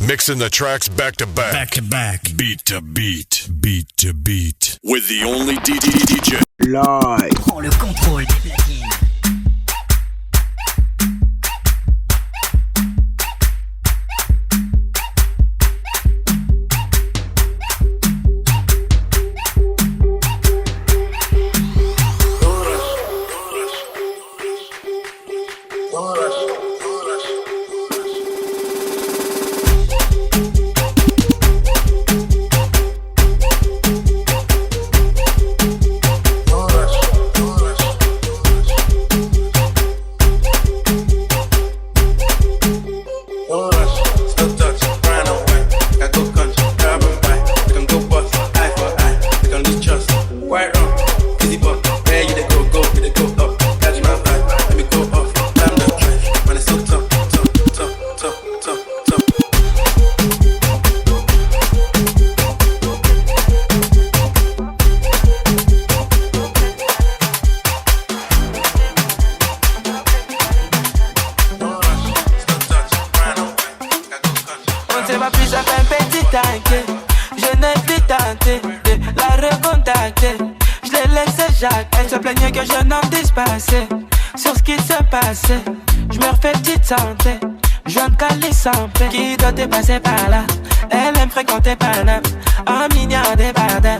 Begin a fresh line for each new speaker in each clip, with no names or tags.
Mixing the tracks back to back.
Back to back. Beat to beat. Beat to beat.
With the only DJ.
Live.
Prends le contrôle des platines.
Je n'ai plus tenté de la recontacter. Je l'ai laissé Jacques, elle se plaignait que je n'en dise pas assez sur ce qui se passait. Je me refais petite santé, je viens de caler sans paix. Qui doit te passer par là? Elle aime fréquenter Paname, un milliard de bardem.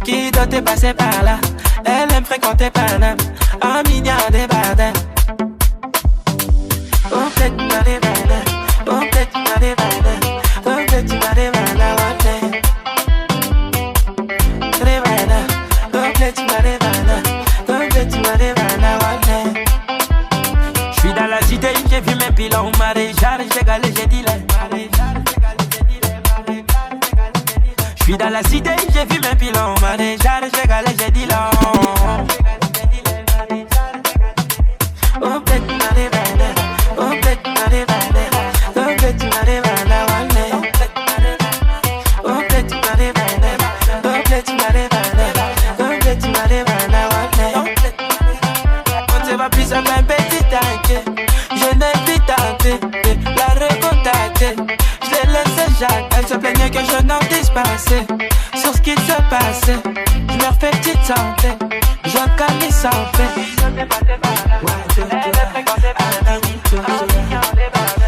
Qui doit te passer par là? Elle aime fréquenter Paname, un milliard de bardem. Oh, peut-être dans les bardem, oh, peut-être dans les bardem. J'suis dans la cité, j'ai vu mes pilons maréchal, j'ai galé, j'ai dit les. J'suis dans la cité, j'ai vu mes pilons maréchal, j'ai galé, j'ai dit là. Oh, peut-être dans les bananes, oh, peut-être dans les bananes, oh, peut-être dans les bananes. Je n'ai plus tenté de la recontacter. Je l'ai laissé Jacques, elle se plaignait que je n'en dise pas assez sur ce qui se passait. Je me refais petite santé, j'en calais sans paix. Elle est fréquentée par un million de bananes.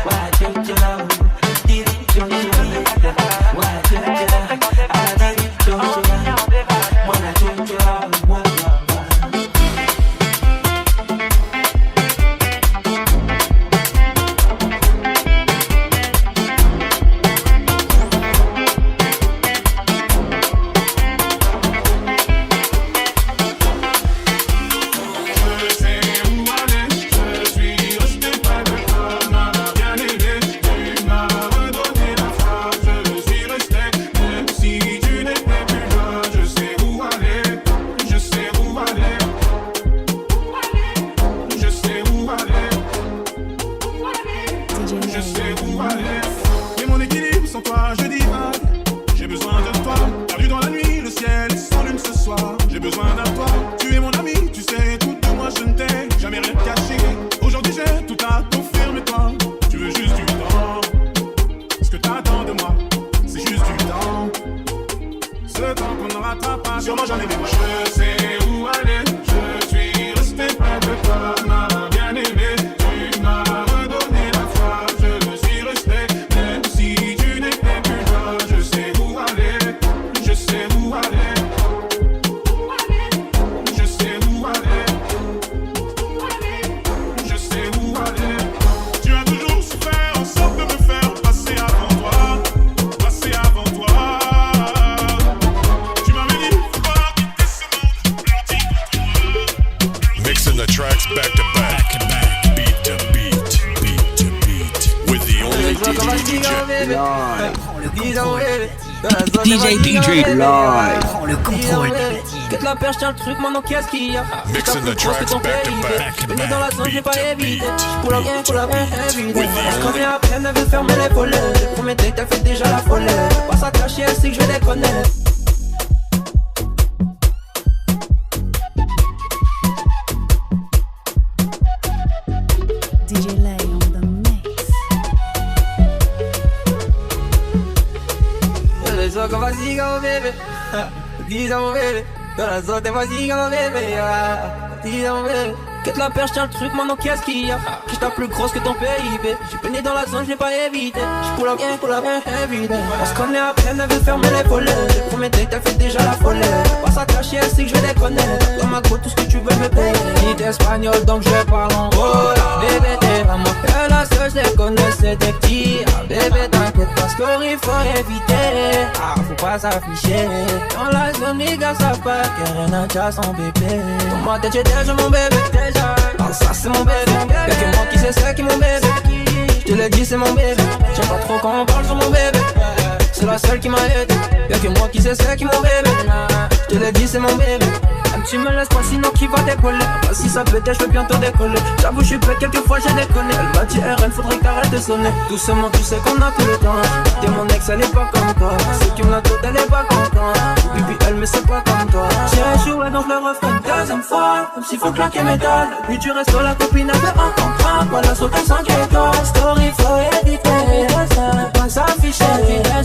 DJ Live.
Prends le contrôle des platines.
Qu'est-ce la perche, tiens le truc, maintenant qu'est-ce qu'il y a?
Mixing the tracks back to back.
Mais dans la zone, j'ai pas évité. Pour la bien, éviter. Quand
only...
à peine, elle veut fermer les volets. Le premier date, elle fait déjà la folie. Pas ça cacher, elle sait que je vais les connaître.
DJ Lay on the mix.
eso como así como bébé. Dis à mon bébé. Dans la zone, t'es vas-y comme bébé. Dis à mon bébé. Que de la perche, tiens le truc, maintenant qu'est-ce qu'il y a? Je tape plus grosse que ton PIB. J'ai peigné dans la zone, je l'ai pas évité. J'pull up bien, évident. On se connaît à peine, elle veut fermer les volets. Les premiers dates, elle fait déjà la folie. Pas ça cacher, elle sait que je vais déconner. Dans ma go, tout ce que tu veux me payer. Ni t'es espagnol, donc je parle en voilà. Bébé, t'es vraiment que la seule, je les connais, c'est des petits. Bébé, t'inquiète, parce qu'il faut éviter. Faut pas s'afficher. Dans la zone, les gars savent pas que rien n'a déjà son bébé. Dans ma tête, j'ai déjà mon bébé. Ah, ça c'est mon bébé. Y'a que moi qui sais c'est qui mon bébé. Je te l'ai dit c'est mon bébé. J'aime pas trop quand on parle sur mon bébé. C'est la seule qui m'a aidé. Y'a que moi qui sais c'est qui mon bébé. Je te l'ai dit c'est mon bébé. Tu me laisses pas sinon qui va décoller. Bah si ça pète je vais bientôt décoller. J'avoue je suis bête quelquefois j'ai déconné. Elle m'a dit RN faudrait qu'arrête de sonner. Doucement tu sais qu'on a tout le temps. T'es mon ex elle est pas comme toi. Ceux qui me la toute elle est pas contente. Pipi elle mais c'est pas comme toi. J'ai échoué donc je le refais une deuxième fois. Comme s'il faut claquer mes dalles. Puis tu restes la copine avait un contrat. Voilà sauter 5 étoiles. Story faut éviter. Faut pas s'afficher.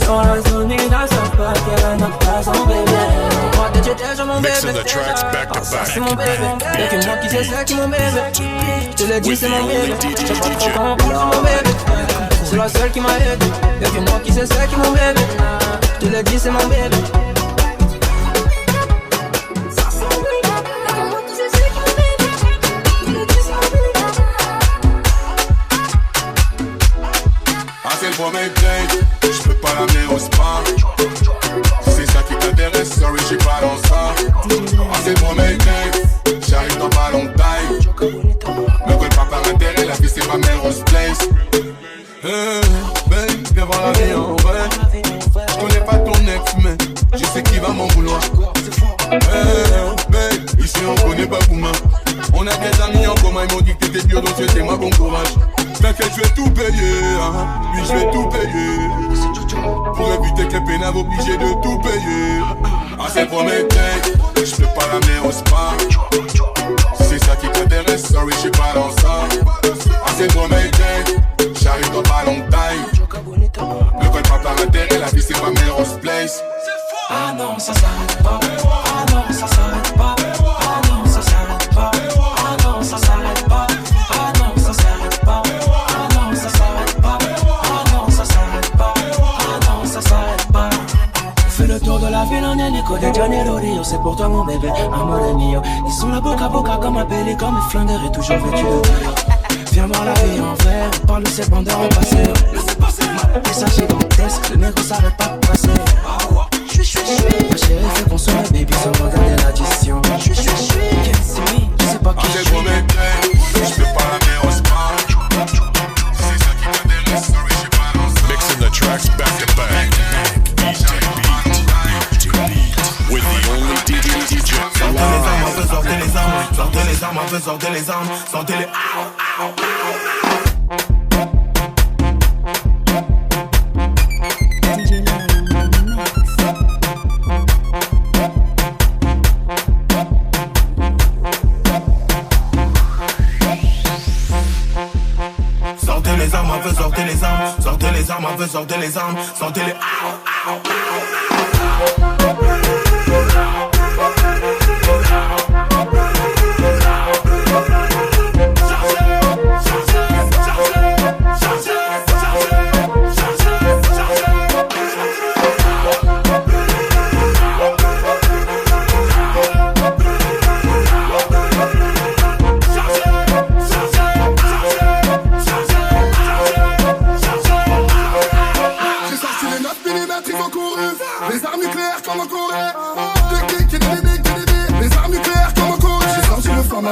Dans la zone il n'a pas qu'elle n'a pas son bébé. Moi t'es déjà mon bébé.
Mixing the tracks back to back.
C'est mon bébé, y'a que moi qui sais c'est qui mon bébé. Je te l'ai dit c'est mon bébé. J'sais pas trop comment on parle sur mon bébé. C'est la seule qui m'a aidé. Y'a que moi qui sais c'est qui mon bébé. Je te l'ai dit c'est mon bébé.
Ah c'est le premier date, j'peux pas l'amener au spa. C'est ça qui t'intéresse, sorry j'suis pas dans ça. Ah c'est le premier date, j'arrive dans pas longtemps. Me colle pas par intérêt, la vie c'est ma mère Rose Place. Babe, viens voir la vie en vrai. J'connais pas ton ex mais je sais qui va m'en vouloir. Babe, ici on connaît pas Bouma. On a des amis en commun, ils m'ont dit que t'étais dur donc c'était moi bon courage. T'inquiète, je vais tout payer, hein. Oui, je vais tout payer. Pour éviter que les pénaves obligés de tout payer. Ah, c'est le premier date, je peux pas l'amener au spa. C'est ça qui t'intéresse, sorry, je suis pas dans ça. Ah, c'est le premier date, j'arrive dans pas longtemps. Ne colle pas par intérêt, la vie c'est pas mes Rose Place.
Ah non, ça s'arrête pas. Ah non, ça s'arrête pas. Ah non, ça s'arrête pas. Ah non, ça s'arrête pas. Ah non, ça s'arrête pas. Ah non, ça s'arrête pas. Ah non, ça s'arrête pas. Ah non, ça s'arrête pas. On fait le tour de la ville en hélico de Janeiro Rio. C'est pour toi mon bébé, amore mio. Ils sont la boca comme un pélican. Mes flingueurs est toujours vêtu de taille. Viens voir la vie en vert. Parle de ses bandeurs en passé. Et ça gigantesque, le négro s'arrête pas de passer. Ma chérie fait consommer baby sans regarder l'addition. Je sais pas qui je suis.
Je peux pas l'amener au spa. C'est ça qui t'intéresse, sorry, je suis pas dans ça.
Mixing the tracks back to back. With the only DJ.
Sortez les armes, sortez les armes, sortez les armes, sortez les sortez les armes, sortez les armes, sortez les armes, sortez les armes, sortez les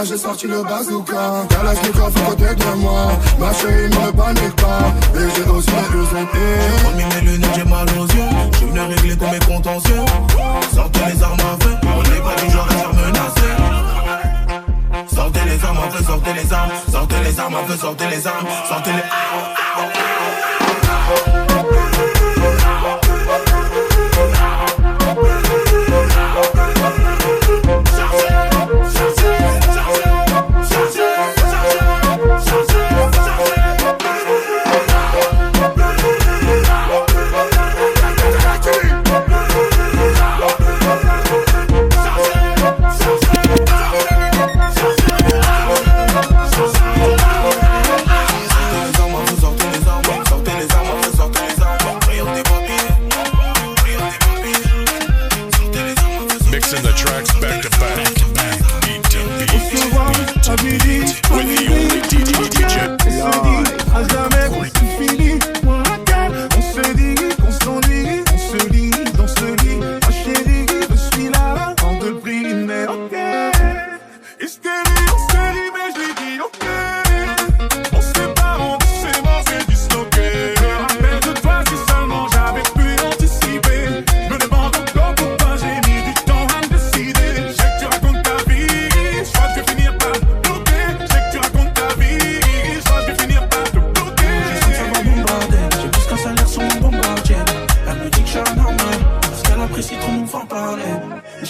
j'ai sorti le bazooka. Kalachnikov à côté de moi. Ma chérie ne me panique pas. Et j'ai aussi mes UZT.
J'ai remis mes lunettes, j'ai mal aux yeux. Je suis venu régler tous mes contentieux. Sortez les armes à feu. On n'est pas toujours à se faire menacer. Sortez les armes à feu, sortez les armes. Sortez les armes à feu, sortez les armes. Sortez les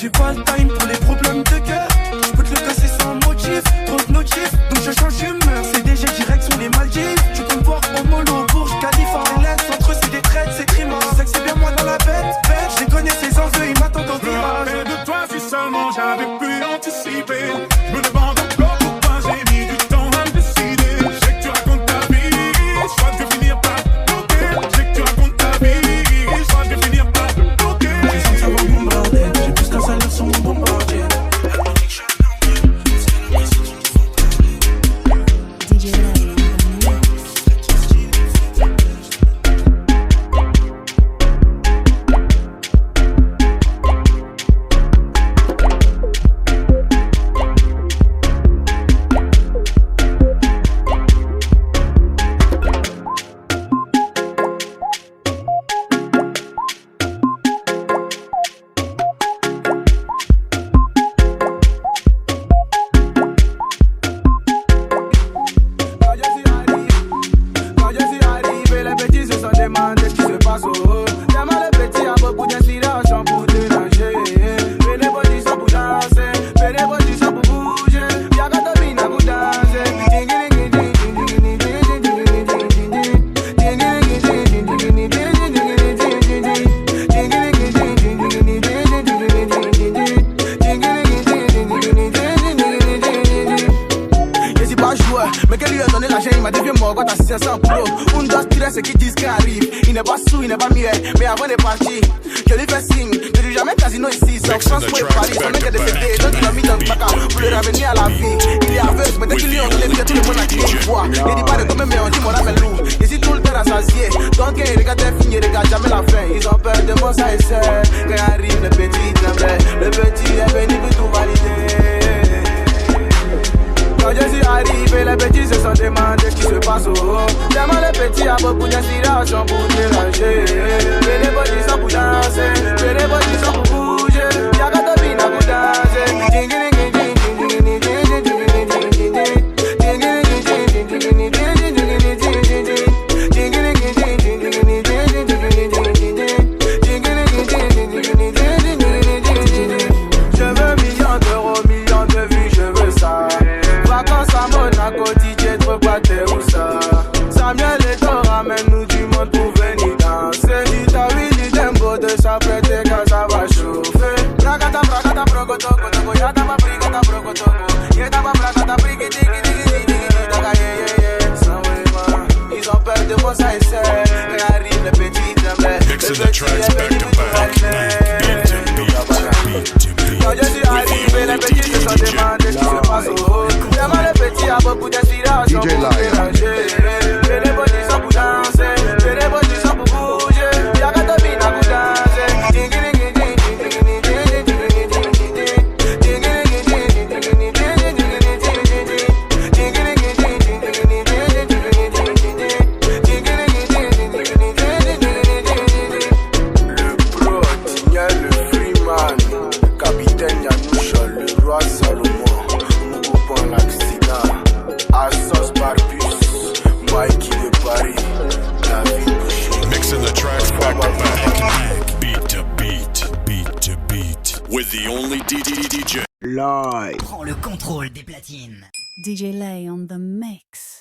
J'ai pas le time pour les problèmes de cœur. Je peux te le casser sans motif, trop de notifs, donc je change d'humeur. C'est DG direction les Maldives. Tu peux me voir au mollo, Bourge Khalifa. Les lettres entre eux c'est des traites, c'est trimant. Tu sais que c'est bien moi dans la bête. Je les connais ces enjeux, ils m'attendent en virage.
De toi si seulement j'avais pu anticiper. Je me demande encore pourquoi j'ai mis du temps à me décider. Je sais que tu racontes ta vie, je crois que je vais finir par bloquer. Je sais que tu racontes ta vie, je crois que je vais finir par bloquer.
J'ai senti ça va bombarder, j'ai plus qu'un salaire sur mon bombardier.
DJ Lay.
Mais qu'elle lui a donné l'argent, il m'a dit viens moi quand t'as 600 pro. Un dos tire ceux qui disent qu'il arrive. Il n'est pas sous, il n'est pas muet. Mais avant de partir, je lui fais signe. Ne dis jamais casino ici, sauf France pour Paris. Son mec est décédé, donc il a mis dans le placard pour le ramener à la vie. Il est aveugle, mais dès qu'il lui a donné, tout le monde a crié une fois. Il dit pas de combien, mais on dit mon âme est lourd. Ici tout le temps rassasié. Donc il regarde les filles, il regarde jamais la fin. Ils ont peur de moi, ça et ça. Quand arrive le petit, le petit est venu pour tout valider. Quand je suis arrivé, les petits se sont demandés ce qui se passe au haut. Tellement les petits a beaucoup d'inspiration pour déranger. Mais les petits sont pour danser, mais les petits sont pour bouger. Y'a qu'à te bina pour danser. Je veux millions d'euros, millions de vues, je veux ça. Vacances à Monaco, DJ trop batté ou ça. Samuel et Thor ramène-nous du monde pour venir danser. Dit à Willy Dembo de s'apprêter quand ça va chauffer. Bragata, bragata, brogotoko, toko, yata pa brigata, brogotoko. Yata pa bragata, brigiti, digi, digi, digi, daga, ils ont peur de moi, ça et ça. Arrive le petit Dembe.
Mixing the tracks back to back. Beat to beat.
Quand je suis arrivé, les petits se sont demandés ce qui se passe au haut. Tellement les petits a beaucoup d'inspiration pour déranger. Mais les petits sont pour danser, mais les petits sont pour bouger. Y'a qu'à te bina pour danser. Le pro, Tigna, le Freeman, capitaine Yanoucha, le roi Salomon, Moukoupan l'accident, Assos Barbus, Mikey de Paris, David Boucher.
Mixing the tracks back to back. Beat to beat. Beat to beat.
With the only DJ.
Live.
Prends le contrôle des platines.
DJ Lay on the mix.